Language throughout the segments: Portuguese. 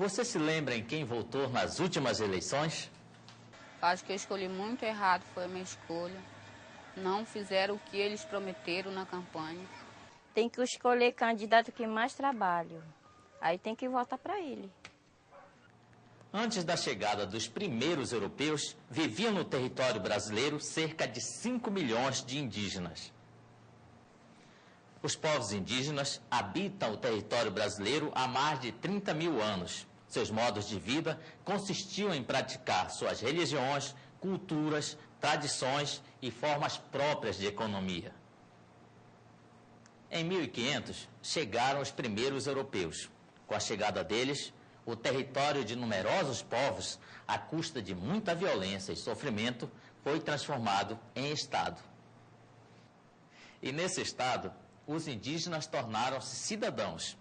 Você se lembra em quem votou nas últimas eleições? Acho que eu escolhi muito errado, foi a minha escolha. Não fizeram o que eles prometeram na campanha. Tem que escolher candidato que mais trabalha. Aí tem que votar para ele. Antes da chegada dos primeiros europeus, viviam no território brasileiro cerca de 5 milhões de indígenas. Os povos indígenas habitam o território brasileiro há mais de 30 mil anos. Seus modos de vida consistiam em praticar suas religiões, culturas, tradições e formas próprias de economia. Em 1500, chegaram os primeiros europeus. Com a chegada deles, o território de numerosos povos, à custa de muita violência e sofrimento, foi transformado em Estado. E nesse Estado, os indígenas tornaram-se cidadãos,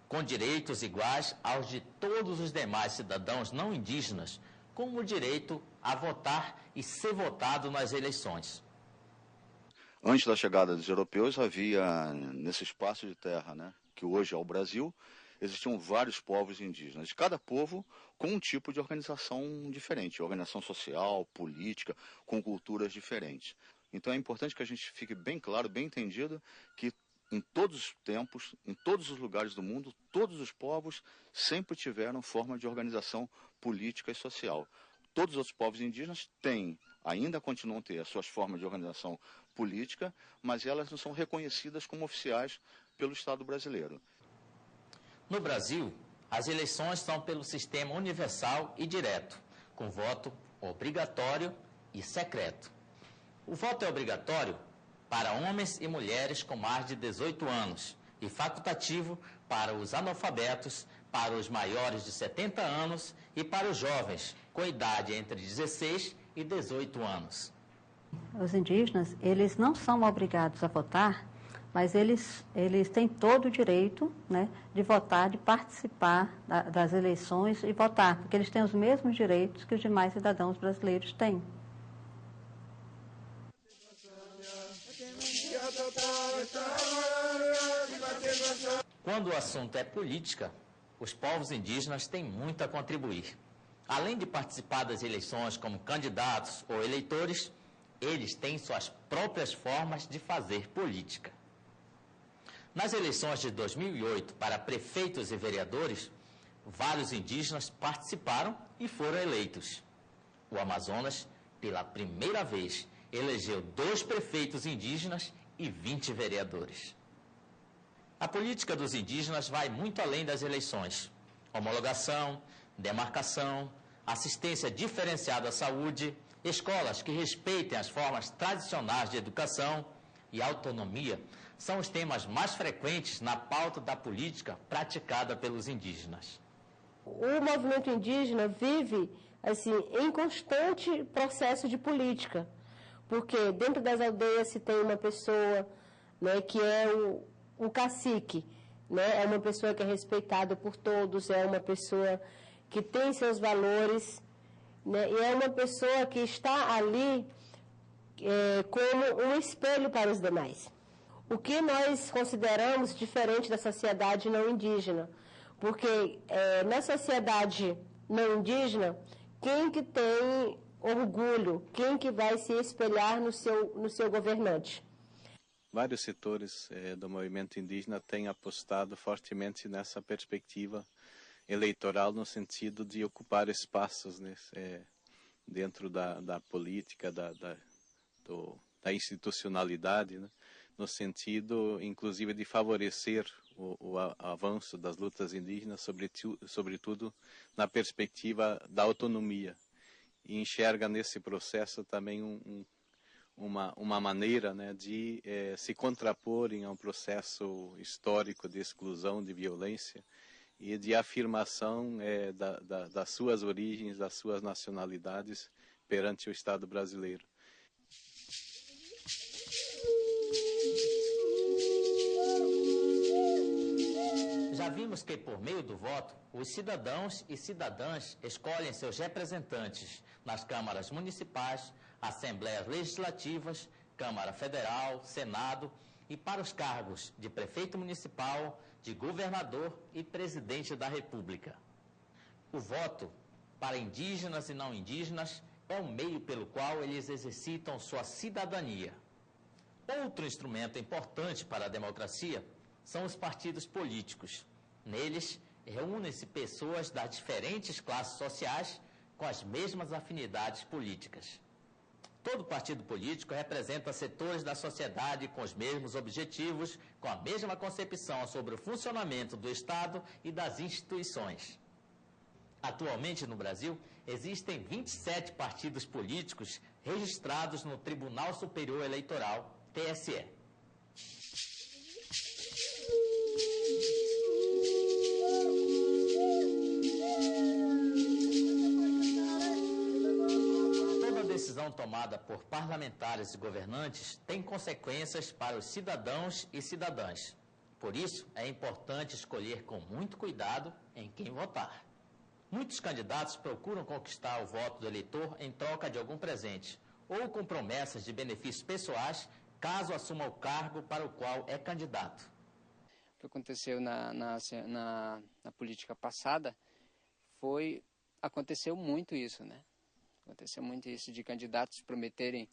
com direitos iguais aos de todos os demais cidadãos não indígenas, como o direito a votar e ser votado nas eleições. Antes da chegada dos europeus, havia, nesse espaço de terra, né, que hoje é o Brasil, existiam vários povos indígenas, cada povo com um tipo de organização diferente, organização social, política, com culturas diferentes. Então é importante que a gente fique bem claro, bem entendido, que em todos os tempos, em todos os lugares do mundo, todos os povos sempre tiveram forma de organização política e social. Todos os outros povos indígenas ainda continuam a ter as suas formas de organização política, mas elas não são reconhecidas como oficiais pelo Estado brasileiro. No Brasil, as eleições são pelo sistema universal e direto, com voto obrigatório e secreto. O voto é obrigatório para homens e mulheres com mais de 18 anos e facultativo para os analfabetos, para os maiores de 70 anos e para os jovens com idade entre 16 e 18 anos. Os indígenas, eles não são obrigados a votar, mas eles têm todo o direito, né, de votar, de participar das eleições e votar, porque eles têm os mesmos direitos que os demais cidadãos brasileiros têm. Quando o assunto é política, os povos indígenas têm muito a contribuir. Além de participar das eleições como candidatos ou eleitores, eles têm suas próprias formas de fazer política. Nas eleições de 2008 para prefeitos e vereadores, vários indígenas participaram e foram eleitos. O Amazonas, pela primeira vez, elegeu 2 prefeitos indígenas e 20 vereadores. A política dos indígenas vai muito além das eleições. Homologação, demarcação, assistência diferenciada à saúde, escolas que respeitem as formas tradicionais de educação e autonomia são os temas mais frequentes na pauta da política praticada pelos indígenas. O movimento indígena vive assim, em constante processo de política, porque dentro das aldeias se tem uma pessoa, né, que é o cacique, né, é uma pessoa que é respeitada por todos, é uma pessoa que tem seus valores, né, e é uma pessoa que está ali como um espelho para os demais. O que nós consideramos diferente da sociedade não indígena, porque na sociedade não indígena, quem que tem orgulho, quem que vai se espelhar no seu governante? Vários setores do movimento indígena têm apostado fortemente nessa perspectiva eleitoral, no sentido de ocupar espaços, né, dentro da política, da institucionalidade, né, no sentido, inclusive, de favorecer o avanço das lutas indígenas, sobretudo na perspectiva da autonomia. E enxerga nesse processo também uma maneira, né, de se contraporem a um processo histórico de exclusão, de violência e de afirmação das suas origens, das suas nacionalidades perante o Estado brasileiro. Já vimos que, por meio do voto, os cidadãos e cidadãs escolhem seus representantes nas câmaras municipais, assembleias legislativas, Câmara Federal, Senado e para os cargos de prefeito municipal, de governador e presidente da República. O voto para indígenas e não indígenas é o meio pelo qual eles exercitam sua cidadania. Outro instrumento importante para a democracia são os partidos políticos. Neles, reúnem-se pessoas das diferentes classes sociais com as mesmas afinidades políticas. Todo partido político representa setores da sociedade com os mesmos objetivos, com a mesma concepção sobre o funcionamento do Estado e das instituições. Atualmente, no Brasil, existem 27 partidos políticos registrados no Tribunal Superior Eleitoral, TSE. Toda decisão tomada por parlamentares e governantes tem consequências para os cidadãos e cidadãs. Por isso, é importante escolher com muito cuidado em quem votar. Muitos candidatos procuram conquistar o voto do eleitor em troca de algum presente ou com promessas de benefícios pessoais caso assuma o cargo para o qual é candidato. O que aconteceu na política passada aconteceu muito isso, né? Aconteceu muito isso de candidatos prometerem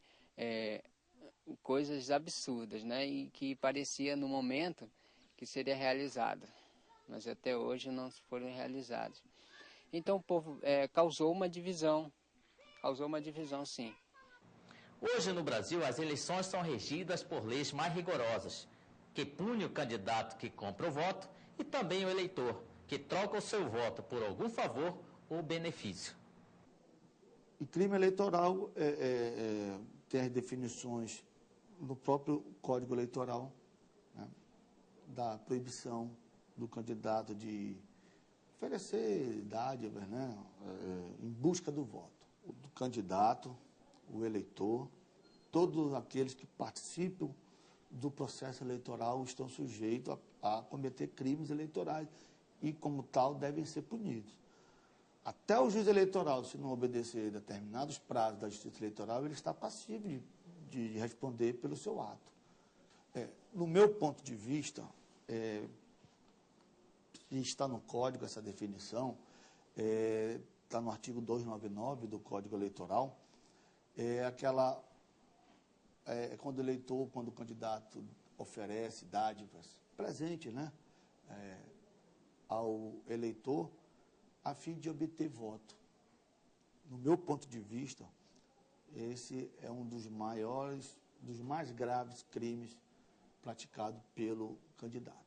coisas absurdas, né? E que parecia no momento que seria realizado, mas até hoje não foram realizados. Então o povo causou uma divisão sim. Hoje no Brasil as eleições são regidas por leis mais rigorosas, que punem o candidato que compra o voto e também o eleitor, que troca o seu voto por algum favor ou benefício. E crime eleitoral tem as definições no próprio Código Eleitoral, né, da proibição do candidato de oferecer dádivas, né, em busca do voto. O candidato, o eleitor, todos aqueles que participam do processo eleitoral estão sujeitos a cometer crimes eleitorais e, como tal, devem ser punidos. Até o juiz eleitoral, se não obedecer determinados prazos da justiça eleitoral, ele está passível de responder pelo seu ato. No meu ponto de vista, está no Código essa definição, está no artigo 299 do Código Eleitoral, quando o candidato oferece dádivas, presente, né, ao eleitor, a fim de obter voto. No meu ponto de vista, esse é um dos mais graves crimes praticados pelo candidato.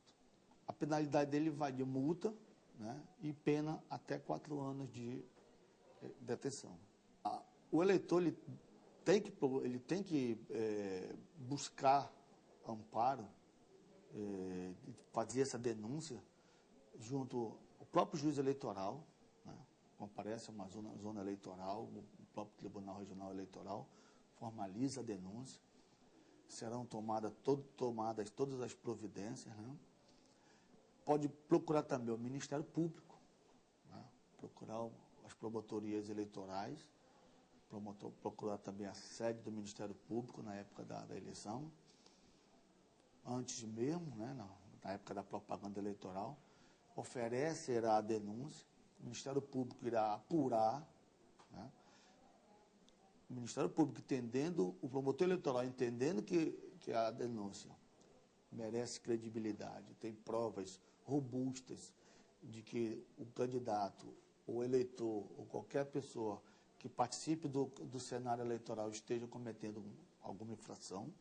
A penalidade dele vai de multa, né, e pena até 4 anos de detenção. O eleitor ele tem que buscar amparo, fazer essa denúncia junto ao próprio juiz eleitoral, né, comparece a uma zona eleitoral, o próprio Tribunal Regional Eleitoral formaliza a denúncia, serão tomadas todas as providências, né? Pode procurar também o Ministério Público, né? Procurar as promotorias eleitorais, procurar também a sede do Ministério Público na época da eleição, antes mesmo, né? Na época da propaganda eleitoral, oferecerá a denúncia, o Ministério Público irá apurar, né? O Ministério Público entendendo, o promotor eleitoral entendendo que a denúncia merece credibilidade, tem provas robustas de que o candidato, o eleitor ou qualquer pessoa que participe do cenário eleitoral esteja cometendo alguma infração,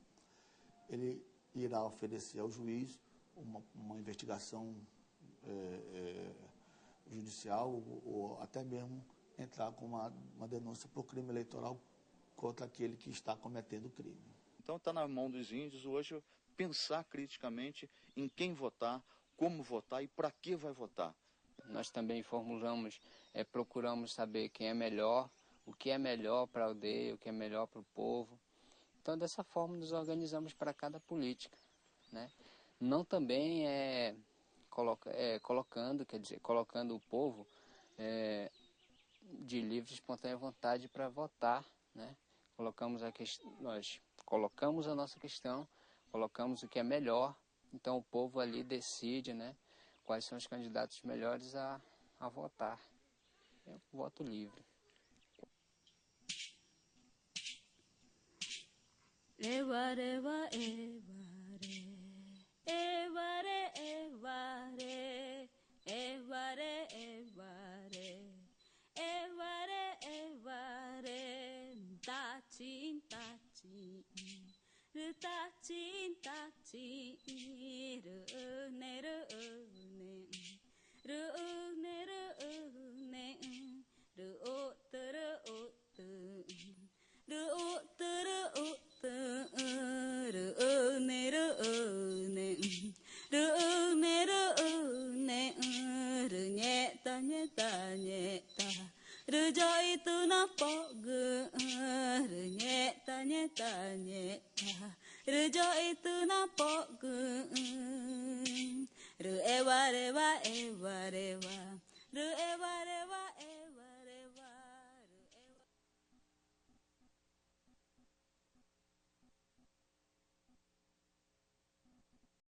ele irá oferecer ao juiz uma investigação judicial ou até mesmo entrar com uma denúncia por crime eleitoral contra aquele que está cometendo o crime. Então está na mão dos índios hoje pensar criticamente em quem votar, como votar e para que vai votar. Nós também procuramos saber quem é melhor, o que é melhor para a aldeia, o que é melhor para o povo. Então, dessa forma, nos organizamos para cada política, né? Não também colocando o povo de livre e espontânea vontade para votar, né? Nós colocamos a nossa questão, colocamos o que é melhor, então o povo ali decide, né, quais são os candidatos melhores a votar. É um voto livre. Eva, eva, evare, evare, evare, evare, evare, evare, tachin, tachin, tachin, tachin, rune, rune, rune, rune, ruotte, ruotte, ruotte, ruotte, rune, rune, rune, rune, runyeta, nyeta, nyeta, rujoi tu na pog, runyeta, nyeta, nyeta, rujoi tu na pog, ru eva, reva, eva, reva, ru eva,